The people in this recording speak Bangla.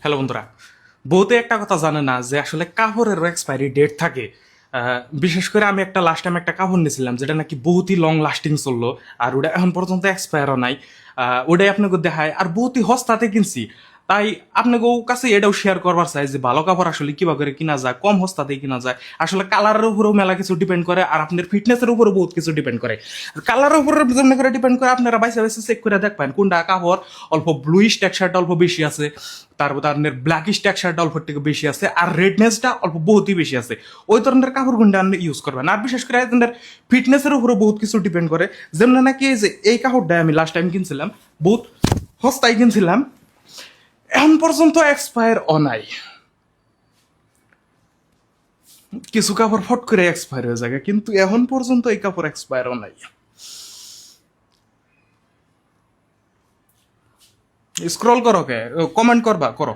হ্যালো বন্ধুরা, বহুতে একটা কথা জানে না যে আসলে কাপড়েরও এক্সপায়ারি ডেট থাকে। বিশেষ করে আমি একটা লাস্ট টাইম একটা কাপড় নিয়েছিলাম যেটা নাকি বহুতই লং লাস্টিং চললো, আর ওটা এখন পর্যন্ত এক্সপায়ারও নাই। ওটাই আপনাকে দেখায়, আর বহুতই হস্তাতে কিনছি। তাই আপনাকে কাছে এটাও শেয়ার করবার চাই যে ভালো কাপড় আসলে কিভাবে করে কিনা যায়, কম হস্তাতে কিনা যায়। আসলে কালারের উপরেও মেলা কিছু ডিপেন্ড করে, আর আপনার ফিটনেসের উপরেও বহুত কিছু ডিপেন্ড করে। কালারের উপরে যেমন করে ডিপেন্ড করে, আপনারা বাইসে বাইসে চেক করে দেখবেন কোনটা কাপড় অল্প ব্লুইশ টেক্সচারটা অল্প বেশি আছে, তারপর আপনার ব্ল্যাকিশ টেক্সচারটা অল্প থেকে বেশি আছে, আর রেডনেসটা অল্প বহুতই বেশি আছে। ওই ধরনের কাপড় গুন্ডা আপনি ইউজ করবেন। আর বিশেষ করে আপনার ফিটনেসের উপরে বহুত কিছু ডিপেন্ড করে। যেমন নাকি এই যে এই কাপড়টা আমি লাস্ট টাইম কিনছিলাম, বহুত সস্তায় কিনছিলাম, এখন পর্যন্ত এক্সপায়ার নাই। কিছু কাপড় ফট করে এক্সপায়ার হয়ে যায়, কিন্তু এখন পর্যন্ত এই কাপড় এক্সপায়ার নাই। স্ক্রল করো কে, কমেন্ট করবা করো।